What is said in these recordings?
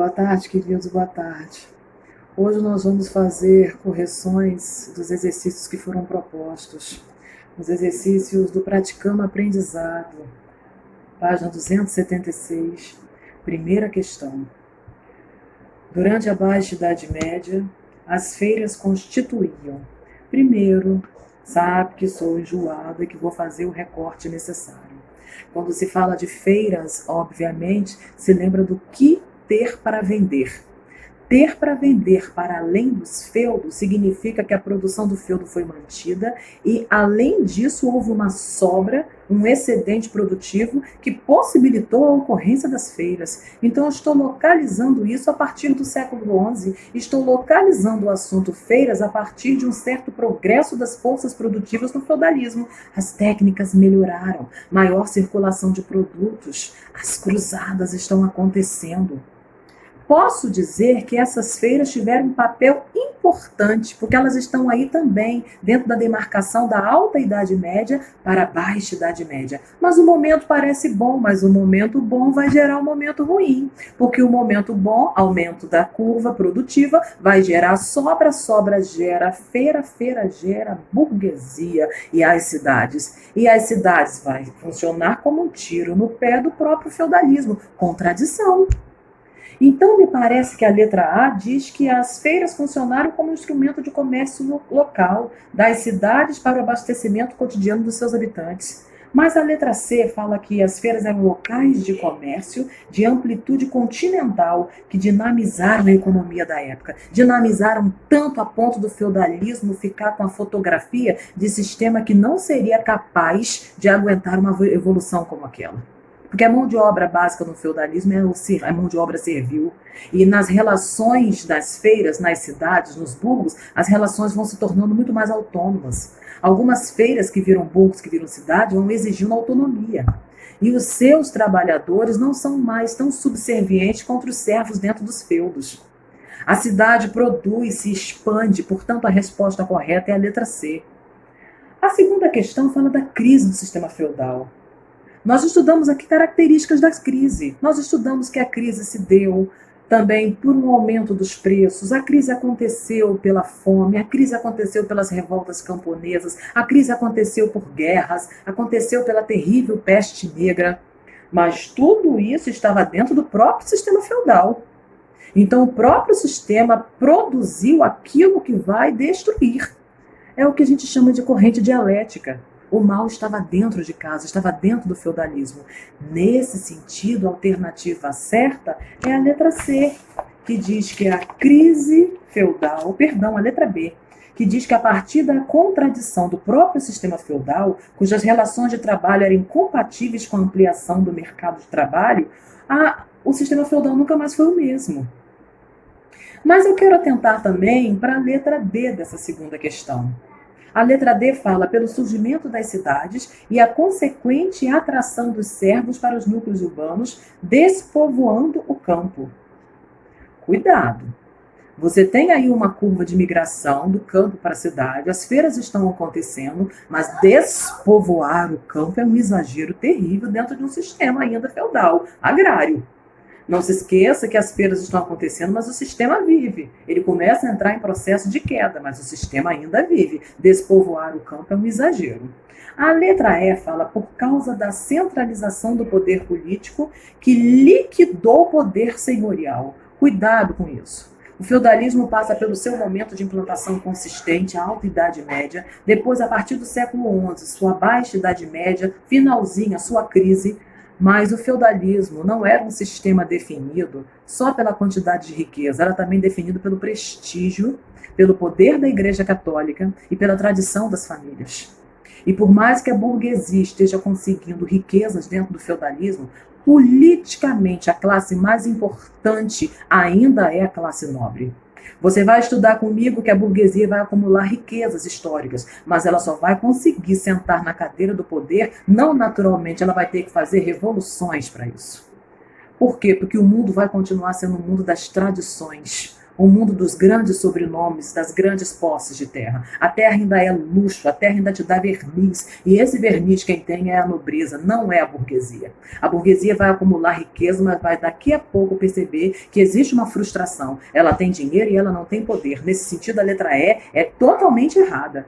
Boa tarde, queridos, boa tarde. Hoje nós vamos fazer correções dos exercícios que foram propostos. Os exercícios do Praticando Aprendizado, página 276, primeira questão. Durante a Baixa Idade Média, as feiras constituíam. Primeiro, sabe que sou enjoada e que vou fazer o recorte necessário. Quando se fala de feiras, obviamente, se lembra do que ter para vender. Ter para vender para além dos feudos significa que a produção do feudo foi mantida e, além disso, houve uma sobra, um excedente produtivo que possibilitou a ocorrência das feiras. Então, eu estou localizando isso a partir do século XI, estou localizando o assunto feiras a partir de um certo progresso das forças produtivas no feudalismo. As técnicas melhoraram, maior circulação de produtos, as cruzadas estão acontecendo. Posso dizer que essas feiras tiveram um papel importante, porque elas estão aí também, dentro da demarcação da Alta Idade Média para a Baixa Idade Média. Mas o momento parece bom, mas o momento bom vai gerar um momento ruim, porque o momento bom, aumento da curva produtiva, vai gerar sobra, sobra gera feira, feira gera burguesia e as cidades. E as cidades vai funcionar como um tiro no pé do próprio feudalismo. Contradição. Então, me parece que a letra A diz que as feiras funcionaram como instrumento de comércio local, das cidades para o abastecimento cotidiano dos seus habitantes. Mas a letra C fala que as feiras eram locais de comércio de amplitude continental que dinamizaram a economia da época. Dinamizaram tanto a ponto do feudalismo ficar com a fotografia de sistema que não seria capaz de aguentar uma evolução como aquela. Porque a mão de obra básica no feudalismo é a mão de obra servil. E nas relações das feiras, nas cidades, nos burgos, as relações vão se tornando muito mais autônomas. Algumas feiras que viram burgos, que viram cidade, vão exigindo autonomia. E os seus trabalhadores não são mais tão subservientes contra os servos dentro dos feudos. A cidade produz, se expande, portanto a resposta correta é a letra C. A segunda questão fala da crise do sistema feudal. Nós estudamos aqui características da crise. Nós estudamos que a crise se deu também por um aumento dos preços, a crise aconteceu pela fome, a crise aconteceu pelas revoltas camponesas, a crise aconteceu por guerras, aconteceu pela terrível peste negra. Mas tudo isso estava dentro do próprio sistema feudal. Então o próprio sistema produziu aquilo que vai destruir. É o que a gente chama de corrente dialética. O mal estava dentro de casa, estava dentro do feudalismo. Nesse sentido, a alternativa certa é a letra C, que diz que a crise feudal, a letra B, que diz que a partir da contradição do próprio sistema feudal, cujas relações de trabalho eram incompatíveis com a ampliação do mercado de trabalho, o sistema feudal nunca mais foi o mesmo. Mas eu quero atentar também para a letra D dessa segunda questão. A letra D fala pelo surgimento das cidades e a consequente atração dos servos para os núcleos urbanos, despovoando o campo. Cuidado! Você tem aí uma curva de migração do campo para a cidade, as feiras estão acontecendo, mas despovoar o campo é um exagero terrível dentro de um sistema ainda feudal, agrário. Não se esqueça que as feiras estão acontecendo, mas o sistema vive. Ele começa a entrar em processo de queda, mas o sistema ainda vive. Despovoar o campo é um exagero. A letra E fala por causa da centralização do poder político que liquidou o poder senhorial. Cuidado com isso. O feudalismo passa pelo seu momento de implantação consistente, a Alta Idade Média, depois, a partir do século XI, sua Baixa Idade Média, finalzinha, sua crise. Mas o feudalismo não era um sistema definido só pela quantidade de riqueza, era também definido pelo prestígio, pelo poder da Igreja Católica e pela tradição das famílias. E por mais que a burguesia esteja conseguindo riquezas dentro do feudalismo, politicamente a classe mais importante ainda é a classe nobre. Você vai estudar comigo que a burguesia vai acumular riquezas históricas, mas ela só vai conseguir sentar na cadeira do poder, não naturalmente, ela vai ter que fazer revoluções para isso. Por quê? Porque o mundo vai continuar sendo o mundo das tradições, O mundo dos grandes sobrenomes, das grandes posses de terra. A terra ainda é luxo, a terra ainda te dá verniz. E esse verniz quem tem é a nobreza, não é a burguesia. A burguesia vai acumular riqueza, mas vai daqui a pouco perceber que existe uma frustração. Ela tem dinheiro e ela não tem poder. Nesse sentido, a letra E é totalmente errada,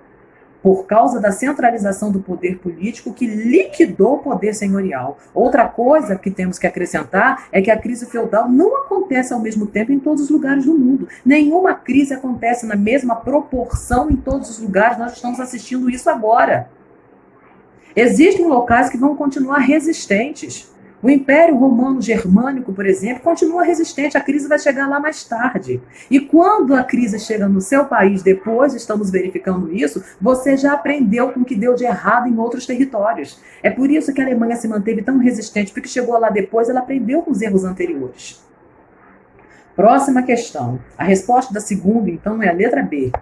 por causa da centralização do poder político que liquidou o poder senhorial. Outra coisa que temos que acrescentar é que a crise feudal não acontece ao mesmo tempo em todos os lugares do mundo. Nenhuma crise acontece na mesma proporção em todos os lugares. Nós estamos assistindo isso agora. Existem locais que vão continuar resistentes. O Império Romano Germânico, por exemplo, continua resistente. A crise vai chegar lá mais tarde. E quando a crise chega no seu país, depois estamos verificando isso, você já aprendeu com o que deu de errado em outros territórios. É por isso que a Alemanha se manteve tão resistente, porque chegou lá depois, ela aprendeu com os erros anteriores. Próxima questão. A resposta da segunda, então, é a letra B.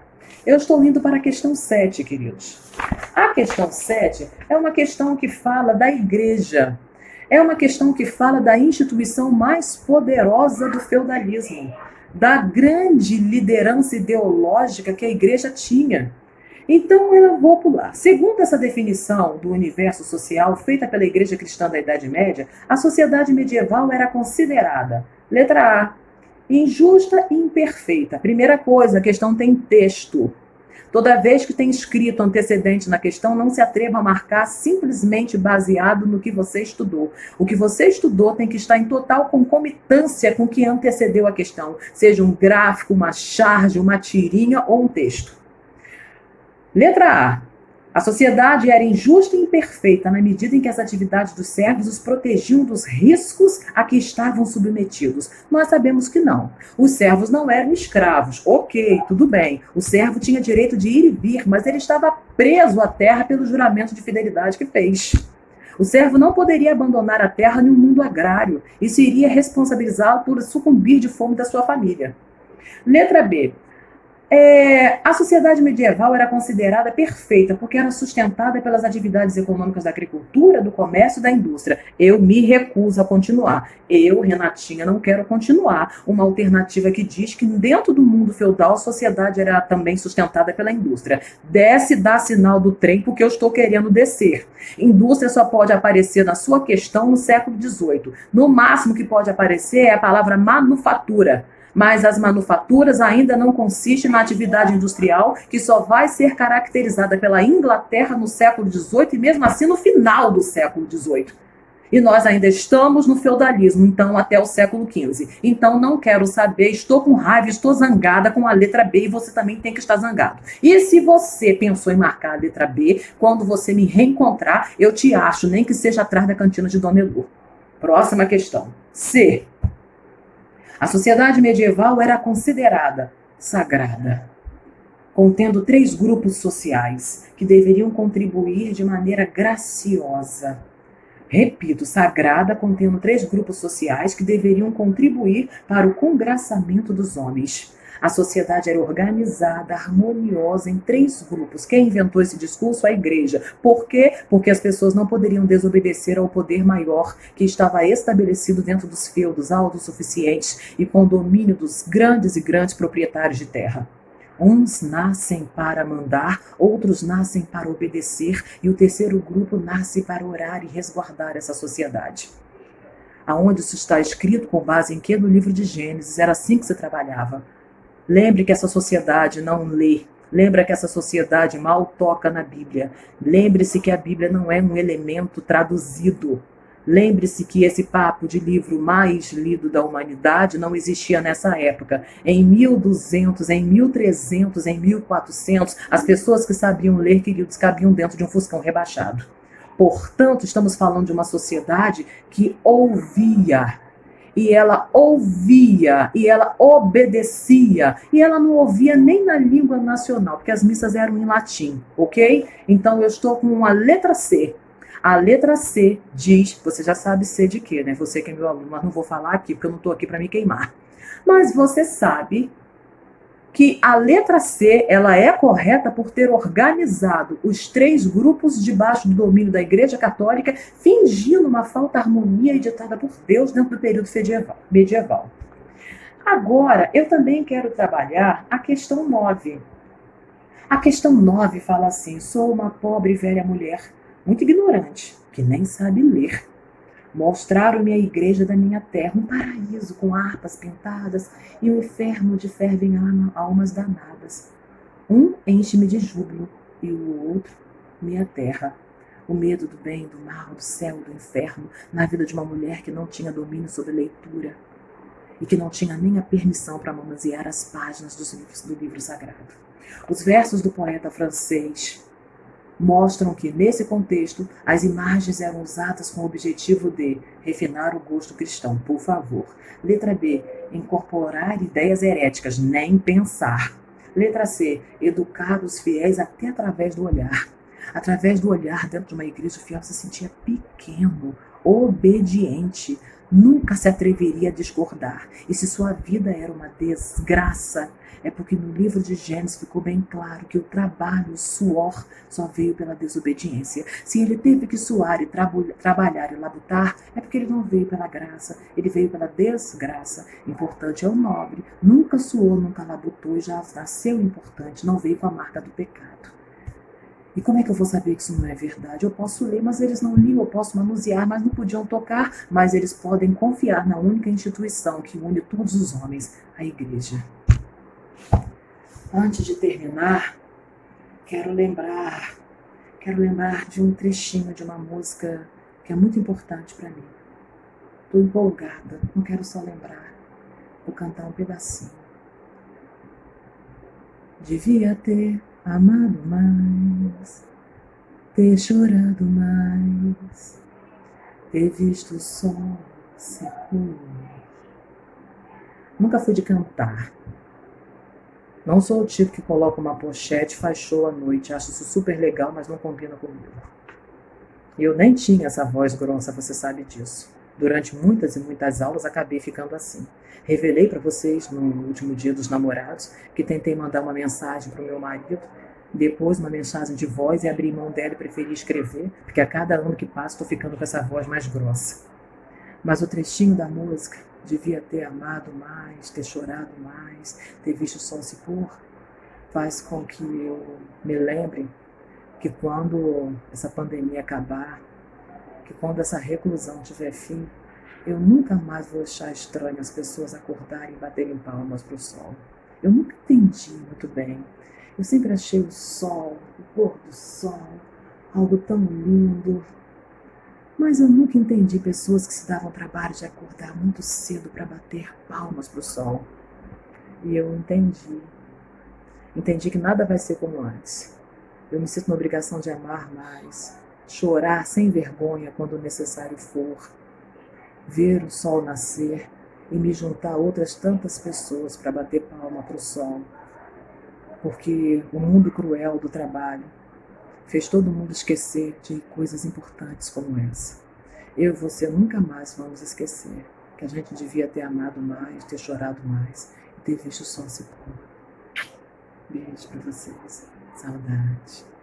Eu estou indo para a questão 7, queridos. A questão 7 é uma questão que fala da igreja. É uma questão que fala da instituição mais poderosa do feudalismo, da grande liderança ideológica que a igreja tinha. Então, eu vou pular. Segundo essa definição do universo social feita pela Igreja Cristã da Idade Média, a sociedade medieval era considerada, letra A, injusta e imperfeita. Primeira coisa, a questão tem texto. Toda vez que tem escrito antecedente na questão, não se atreva a marcar simplesmente baseado no que você estudou. O que você estudou tem que estar em total concomitância com o que antecedeu a questão, seja um gráfico, uma charge, uma tirinha ou um texto. Letra A. A sociedade era injusta e imperfeita na medida em que as atividades dos servos os protegiam dos riscos a que estavam submetidos. Nós sabemos que não. Os servos não eram escravos. Ok, tudo bem. O servo tinha direito de ir e vir, mas ele estava preso à terra pelo juramento de fidelidade que fez. O servo não poderia abandonar a terra em um mundo agrário. Isso iria responsabilizá-lo por sucumbir de fome da sua família. Letra B. A sociedade medieval era considerada perfeita porque era sustentada pelas atividades econômicas da agricultura, do comércio e da indústria. Eu me recuso a continuar. Eu, Renatinha, não quero continuar uma alternativa que diz que dentro do mundo feudal a sociedade era também sustentada pela indústria. Desce, dá sinal do trem porque eu estou querendo descer. Indústria só pode aparecer na sua questão no século XVIII. No máximo que pode aparecer é a palavra manufatura. Mas as manufaturas ainda não consistem na atividade industrial que só vai ser caracterizada pela Inglaterra no século XVIII e mesmo assim no final do século XVIII. E nós ainda estamos no feudalismo, então até o século XV. Então não quero saber, estou com raiva, estou zangada com a letra B e você também tem que estar zangado. E se você pensou em marcar a letra B, quando você me reencontrar, eu te acho, nem que seja atrás da cantina de Dona Elô. Próxima questão. C. A sociedade medieval era considerada sagrada, contendo 3 grupos sociais que deveriam contribuir de maneira graciosa. Repito, sagrada, contendo 3 grupos sociais que deveriam contribuir para o congraçamento dos homens. A sociedade era organizada, harmoniosa em 3 grupos. Quem inventou esse discurso? A igreja. Por quê? Porque as pessoas não poderiam desobedecer ao poder maior que estava estabelecido dentro dos feudos autossuficientes e com o domínio dos grandes e grandes proprietários de terra. Uns nascem para mandar, outros nascem para obedecer e o terceiro grupo nasce para orar e resguardar essa sociedade. Aonde isso está escrito, com base em que? No livro de Gênesis, era assim que se trabalhava. Lembre que essa sociedade não lê. Lembra que essa sociedade mal toca na Bíblia. Lembre-se que a Bíblia não é um elemento traduzido. Lembre-se que esse papo de livro mais lido da humanidade não existia nessa época. Em 1200, em 1300, em 1400, as pessoas que sabiam ler, queridos, cabiam dentro de um fuscão rebaixado. Portanto, estamos falando de uma sociedade que ouvia. E ela ouvia, e ela obedecia, e ela não ouvia nem na língua nacional, porque as missas eram em latim, ok? Então eu estou com a letra C. A letra C diz, você já sabe C de quê, né? Você que é meu aluno, mas não vou falar aqui, porque eu não estou aqui para me queimar. Mas você sabe que a letra C, ela é correta por ter organizado os 3 grupos debaixo do domínio da Igreja Católica, fingindo uma falta de harmonia editada por Deus dentro do período medieval. Agora, eu também quero trabalhar a questão 9. A questão 9 fala assim: sou uma pobre velha mulher, muito ignorante, que nem sabe ler. Mostraram-me a igreja da minha terra, um paraíso com harpas pintadas e um inferno onde fervem almas danadas. Um enche-me de júbilo e o outro me aterra. O medo do bem, do mal, do céu, do inferno, na vida de uma mulher que não tinha domínio sobre leitura e que não tinha nem a permissão para manusear as páginas do livro sagrado. Os versos do poeta francês mostram que, nesse contexto, as imagens eram usadas com o objetivo de refinar o gosto cristão, por favor. Letra B, incorporar ideias heréticas, nem pensar. Letra C, educar os fiéis até através do olhar. Através do olhar, dentro de uma igreja, o fiel se sentia pequeno, obediente, nunca se atreveria a discordar. E se sua vida era uma desgraça, é porque no livro de Gênesis ficou bem claro que o trabalho, o suor, só veio pela desobediência. Se ele teve que suar e trabalhar e labutar, é porque ele não veio pela graça, ele veio pela desgraça. Importante é o nobre, nunca suou, nunca labutou e já nasceu importante, não veio com a marca do pecado. E como é que eu vou saber que isso não é verdade? Eu posso ler, mas eles não liam, eu posso manusear, mas não podiam tocar, mas eles podem confiar na única instituição que une todos os homens, a igreja. Antes de terminar, quero lembrar de um trechinho de uma música que é muito importante para mim. Estou empolgada, não quero só lembrar, vou cantar um pedacinho. Devia ter amado mais, ter chorado mais, ter visto o sol se pôr. Nunca fui de cantar. Não sou o tipo que coloca uma pochete e faz show à noite. Acho isso super legal, mas não combina comigo. E eu nem tinha essa voz grossa, você sabe disso. Durante muitas e muitas aulas acabei ficando assim. Revelei para vocês no último dia dos namorados que tentei mandar uma mensagem para o meu marido, depois uma mensagem de voz e abri mão dela e preferi escrever, porque a cada ano que passa estou ficando com essa voz mais grossa. Mas o trechinho da música, devia ter amado mais, ter chorado mais, ter visto o sol se pôr, faz com que eu me lembre que quando essa pandemia acabar, que quando essa reclusão tiver fim, eu nunca mais vou achar estranho as pessoas acordarem e baterem palmas para o sol. Eu nunca entendi muito bem. Eu sempre achei o sol, o pôr do sol, algo tão lindo. Mas eu nunca entendi pessoas que se davam trabalho de acordar muito cedo para bater palmas para o sol. E eu entendi. Entendi que nada vai ser como antes. Eu me sinto na obrigação de amar mais, chorar sem vergonha quando necessário for, ver o sol nascer e me juntar a outras tantas pessoas para bater palma para o sol. Porque o mundo cruel do trabalho fez todo mundo esquecer de coisas importantes como essa. Eu e você nunca mais vamos esquecer que a gente devia ter amado mais, ter chorado mais e ter visto o sol se pôr. Beijo para vocês. Saudade.